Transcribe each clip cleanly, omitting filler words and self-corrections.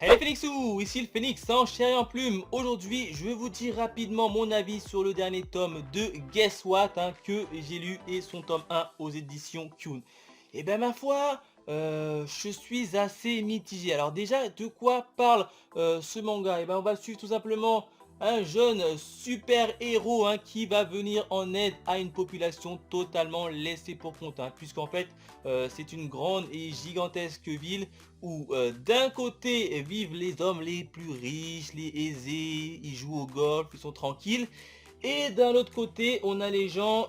Hey Phoenixou, ici le Phoenix en chair et en plume. Aujourd'hui, je vais vous dire rapidement mon avis sur le dernier tome de Guess What que j'ai lu et son tome 1 aux éditions Kyun. Et ben ma foi, je suis assez mitigé. Alors déjà, de quoi parle ce manga? Et ben on va suivre tout simplement un jeune super héros qui va venir en aide à une population totalement laissée pour compte. Puisqu'en fait, c'est une grande et gigantesque ville où d'un côté vivent les hommes les plus riches, les aisés, ils jouent au golf, ils sont tranquilles. Et d'un autre côté, on a les gens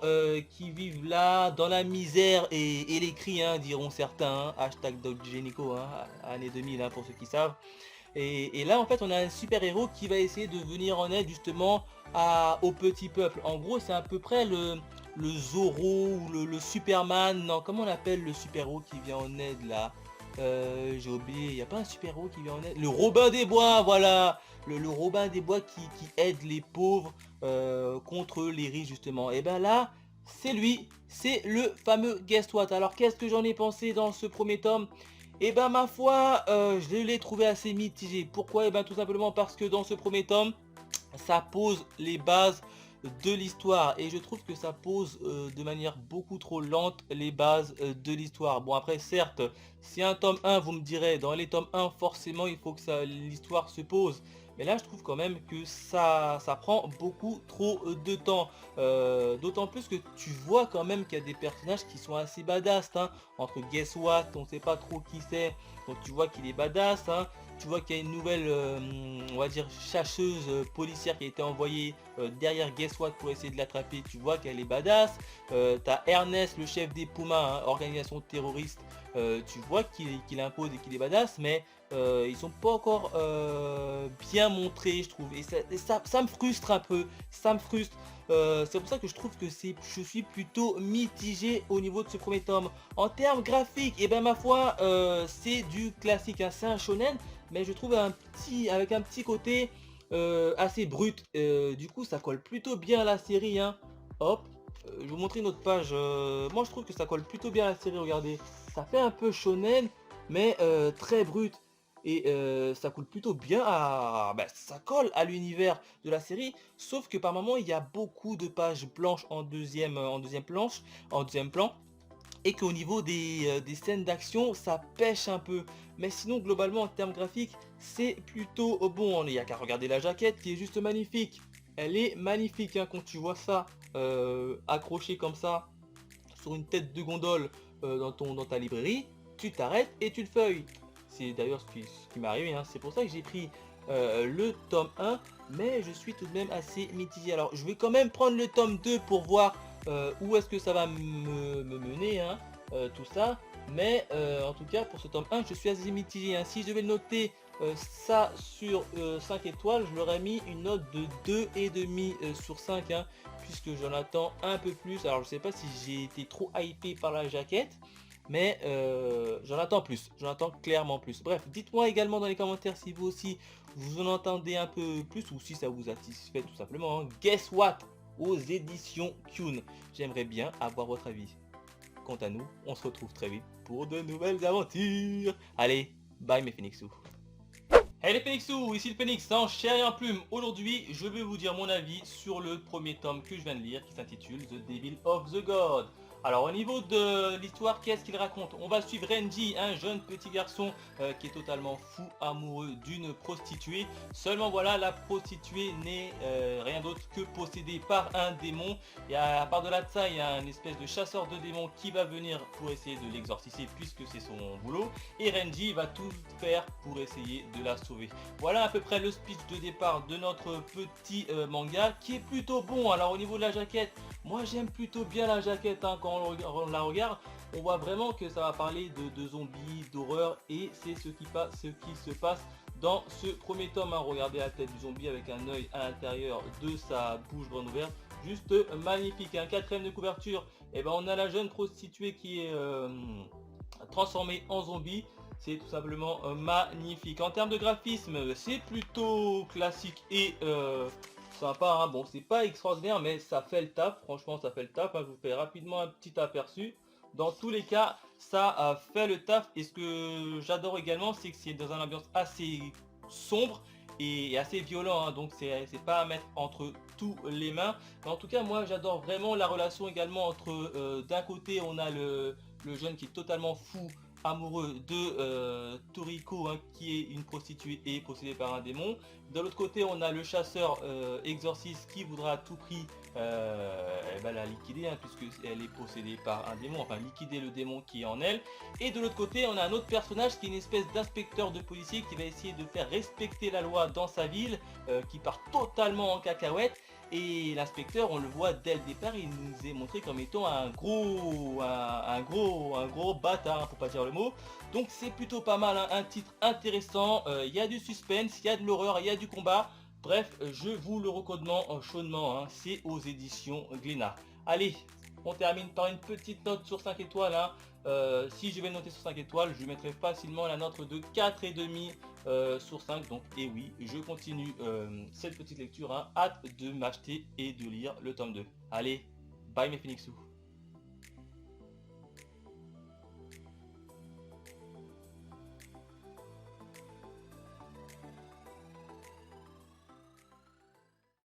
qui vivent là dans la misère et les cris, diront certains. Hashtag Doc Génico, année 2000 pour ceux qui savent. Et là, en fait, on a un super héros qui va essayer de venir en aide justement au petit peuple. En gros, c'est à peu près le Zoro ou le Superman. Non, comment on appelle le super héros qui vient en aide là? J'ai oublié, il n'y a pas un super héros qui vient en aide? Le Robin des Bois, voilà. Le Robin des Bois qui aide les pauvres contre les riches justement. Et ben là, c'est lui, c'est le fameux Guess What. Alors qu'est-ce que j'en ai pensé dans ce premier tome? Et ben ma foi, je l'ai trouvé assez mitigé. Pourquoi? Et ben tout simplement parce que dans ce premier tome, ça pose les bases de l'histoire et je trouve que ça pose de manière beaucoup trop lente les bases de l'histoire. Bon après certes, si un tome 1 vous me direz dans les tomes 1 forcément il faut que l'histoire se pose. Mais là je trouve quand même que ça prend beaucoup trop de temps. D'autant plus que tu vois quand même qu'il y a des personnages qui sont assez badass. Entre Guess What, on sait pas trop qui c'est. Donc tu vois qu'il est badass. Tu vois qu'il y a une nouvelle, on va dire, chasseuse policière qui a été envoyée derrière Guess What pour essayer de l'attraper. Tu vois qu'elle est badass. T'as Ernest, le chef des Pumas, organisation terroriste. Tu vois qu'il impose et qu'il est badass, mais ils sont pas encore bien montrés, je trouve. Et ça me frustre un peu. Ça me frustre. C'est pour ça que je trouve que je suis plutôt mitigé au niveau de ce premier tome. En termes graphiques, et ben ma foi, c'est du classique, c'est un shonen, mais je trouve avec un petit côté assez brut. Du coup, ça colle plutôt bien à la série. Hop, je vais vous montrer une autre page. Moi, je trouve que ça colle plutôt bien à la série. Regardez, ça fait un peu shonen, mais très brut. Et ça colle plutôt bien ça colle à l'univers de la série, sauf que par moment il y a beaucoup de pages blanches en deuxième plan, et qu'au niveau des scènes d'action, ça pêche un peu. Mais sinon, globalement, en termes graphiques, c'est plutôt bon. Il n'y a qu'à regarder la jaquette qui est juste magnifique. Elle est magnifique quand tu vois ça accroché comme ça sur une tête de gondole dans ta librairie, tu t'arrêtes et tu le feuilles. C'est d'ailleurs ce qui m'est arrivé, c'est pour ça que j'ai pris le tome 1, mais je suis tout de même assez mitigé. Alors je vais quand même prendre le tome 2 pour voir où est-ce que ça va me mener, tout ça. Mais en tout cas pour ce tome 1, je suis assez mitigé. Si je devais le noter ça sur 5 étoiles, je leur ai mis une note de 2,5 sur 5, puisque j'en attends un peu plus. Alors je sais pas si j'ai été trop hypé par la jaquette, mais j'en attends clairement plus. Bref, dites-moi également dans les commentaires si vous aussi vous en entendez un peu plus ou si ça vous satisfait tout simplement. Guess What aux éditions Kyun. J'aimerais bien avoir votre avis. Quant à nous, on se retrouve très vite pour de nouvelles aventures. Allez, bye mes Phoenixous. Hey les Phoenixous, ici le Phoenix en chair et en plume. Aujourd'hui, je vais vous dire mon avis sur le premier tome que je viens de lire qui s'intitule The Devil of the God. Alors au niveau de l'histoire, qu'est-ce qu'il raconte? On va suivre Renji, un jeune petit garçon qui est totalement fou amoureux d'une prostituée. Seulement voilà, la prostituée n'est rien d'autre que possédée par un démon. Et à part de là de ça, il y a un espèce de chasseur de démons qui va venir pour essayer de l'exorciser puisque c'est son boulot. Et Renji va tout faire pour essayer de la sauver. Voilà à peu près le speech de départ de notre petit manga qui est plutôt bon. Alors au niveau de la jaquette, moi j'aime plutôt bien la jaquette quand on la regarde. On voit vraiment que ça va parler de zombies, d'horreur, et c'est ce qui se passe dans ce premier tome. Regardez la tête du zombie avec un œil à l'intérieur de sa bouche grande ouverte. Juste magnifique. Quatrième de couverture, et ben on a la jeune prostituée qui est transformée en zombie. C'est tout simplement magnifique. En termes de graphisme, c'est plutôt classique et sympa. Bon, c'est pas extraordinaire, mais ça fait le taf. Franchement, ça fait le taf. Je vous fais rapidement un petit aperçu. dans tous les cas, ça fait le taf. Et ce que j'adore également, c'est que c'est dans une ambiance assez sombre et assez violent, hein. Donc c'est pas à mettre entre tous les mains. Mais en tout cas, moi j'adore vraiment la relation également entre d'un côté on a le jeune qui est totalement fou amoureux de Toriko, hein, qui est une prostituée et possédée par un démon. De l'autre côté on a le chasseur exorciste qui voudra à tout prix la liquider, hein, puisque elle est possédée par un démon, enfin liquider le démon qui est en elle. Et de l'autre côté on a un autre personnage qui est une espèce d'inspecteur de policier qui va essayer de faire respecter la loi dans sa ville, qui part totalement en cacahuète. Et l'inspecteur, on le voit dès le départ, il nous est montré comme étant un gros bâtard, hein, pour pas dire le mot. Donc c'est plutôt pas mal, hein, un titre intéressant. Il y a du suspense, il y a de l'horreur, il y a du combat. Bref, je vous le recommande chaudement, hein, c'est aux éditions Glénat. Allez, on termine par une petite note sur 5 étoiles, hein. Si je vais noter sur 5 étoiles, je mettrai facilement la note de 4,5 sur 5. Donc, et oui, je continue cette petite lecture, hein. Hâte de m'acheter et de lire le tome 2. Allez, bye mes Phoenixous.